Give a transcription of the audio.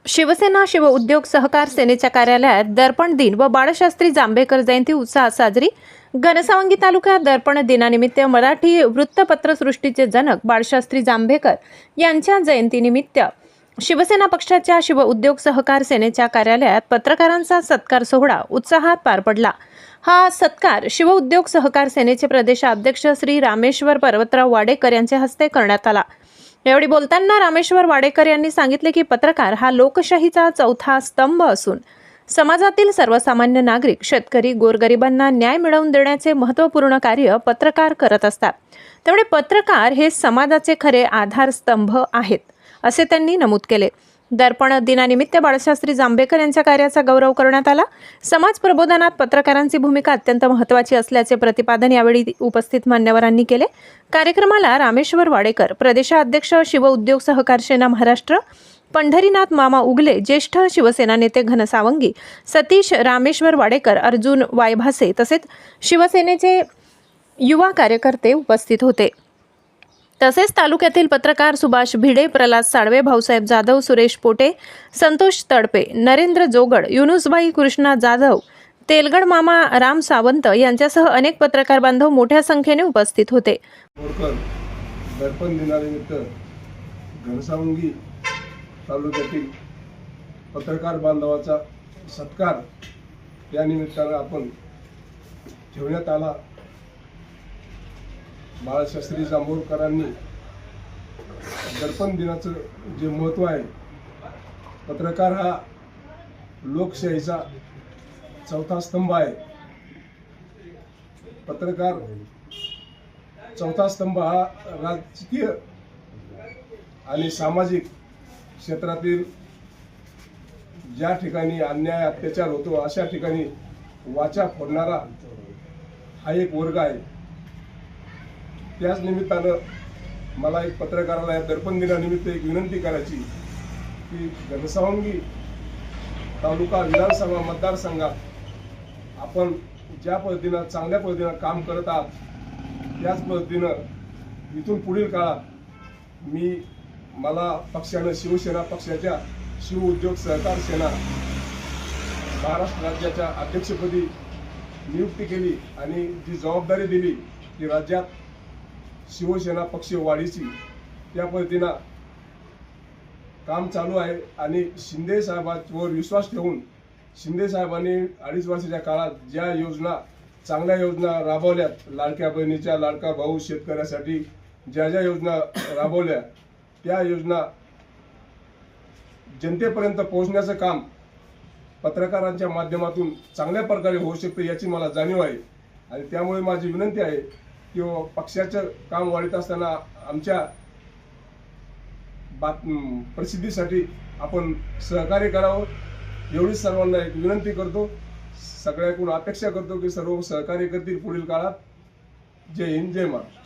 शिवसेना शिव उद्योग सहकार सेनेच्या कार्यालयात दर्पण दिन व बाळशास्त्री जांभेकर जयंती उत्साहात साजरी। घनसावंगी तालुक्यात दर्पण दिनानिमित्त मराठी वृत्तपत्रसृष्टीचे जनक बाळशास्त्री जांभेकर यांच्या जयंतीनिमित्त शिवसेना पक्षाच्या शिव उद्योग सहकार सेनेच्या कार्यालयात पत्रकारांचा सत्कार सोहळा उत्साहात पार पडला। हा सत्कार शिव उद्योग सहकार सेनेचे प्रदेशाध्यक्ष श्री रामेश्वर पर्वतराव वाडेकर यांच्या हस्ते करण्यात आला। यावेळी बोलताना रामेश्वर वाडेकर यांनी सांगितले की पत्रकार हा लोकशाहीचा चौथा स्तंभ असून समाजातील सर्वसामान्य नागरिक, शेतकरी, गोरगरिबांना न्याय मिळवून देण्याचे महत्त्वपूर्ण कार्य पत्रकार करत असतात। त्यामुळे पत्रकार हे समाजाचे खरे आधारस्तंभ आहेत असे त्यांनी नमूद केले। दर्पण दिनानिमित्त बाळशास्त्री जांभेकर यांच्या कार्याचा गौरव करण्यात आला। समाज प्रबोधनात पत्रकारांची भूमिका अत्यंत महत्त्वाची असल्याचे प्रतिपादन यावेळी उपस्थित मान्यवरांनी केले। कार्यक्रमाला रामेश्वर वाडेकर, प्रदेशाध्यक्ष शिव उद्योग सहकार सेना महाराष्ट्र, पंढरीनाथ मामा उगले, ज्येष्ठ शिवसेना नेते घनसावंगी, सतीश रामेश्वर वाडेकर, अर्जुन वायभासे तसेच शिवसेनेचे युवा कार्यकर्ते उपस्थित होते। तसेच तालुक्यातील पत्रकार सुभाष भिडे, प्रल्हाद साळवे, भाऊसाहेब जाधव, सुरेश पोटे, संतोष तडपे, नरेंद्र जोगड, युनुसबाई कृष्णा जाधव, तेलगड मामा राम सावंत यांच्यासह अनेक पत्रकार बांधव मोठ्या संख्येने उपस्थित होते। दर्पण दिनानिमित्त घनसावंगी तालुक्यातील पत्रकार बांधवाचा सत्कार या निमित्ताने आपण ठेवण्यात आला। बाळशास्त्री जांभेकरांनी दर्पण दिनाचं जे महत्त्व आहे, पत्रकार हा लोकशाहीचा चौथा स्तंभ आहे। पत्रकार चौथा स्तंभ हा राजकीय आणि सामाजिक क्षेत्रातील ज्या ठिकाणी अन्याय अत्याचार होतो अशा ठिकाणी वाचा फोडणारा हा एक वर्ग आहे। त्याच निमित्तानं मला एक पत्रकाराला या दर्पण दिनानिमित्त एक विनंती करायची की घनसावंगी तालुका विधानसभा मतदारसंघात आपण ज्या पद्धतीनं चांगल्या पद्धतीनं काम करत आहात, त्याच पद्धतीनं इथून पुढील काळात मला पक्षानं शिवसेना पक्षाच्या शिव उद्योग सहकार सेना महाराष्ट्र राज्याच्या अध्यक्षपदी नियुक्ती केली आणि जी जबाबदारी दिली की राज्यात शिवसेना पक्ष वाढीची, त्या पद्धतीनं काम चालू आहे। आणि शिंदे साहेबांवर विश्वास ठेवून शिंदे साहेबांनी 2.5 वर्षाच्या काळात ज्या योजना, चांगल्या योजना राबवल्यात, लाडक्या बहिणीच्या, लाडका भाऊ, शेतकऱ्यासाठी ज्या ज्या योजना राबवल्या, त्या योजना जनतेपर्यंत पोहोचण्याचं काम पत्रकारांच्या माध्यमातून चांगल्या प्रकारे होऊ शकते याची मला जाणीव आहे। आणि त्यामुळे माझी विनंती आहे की पक्षाचं काम वाढीत असताना आमच्या प्रसिद्धीसाठी आपण सहकार्य करावं एवढीच सर्वांना एक विनंती करतो। सगळ्यांकडून अपेक्षा करतो की सर्व सहकार्य करतील पुढील काळात। जय हिंद, जय महाराष्ट्र।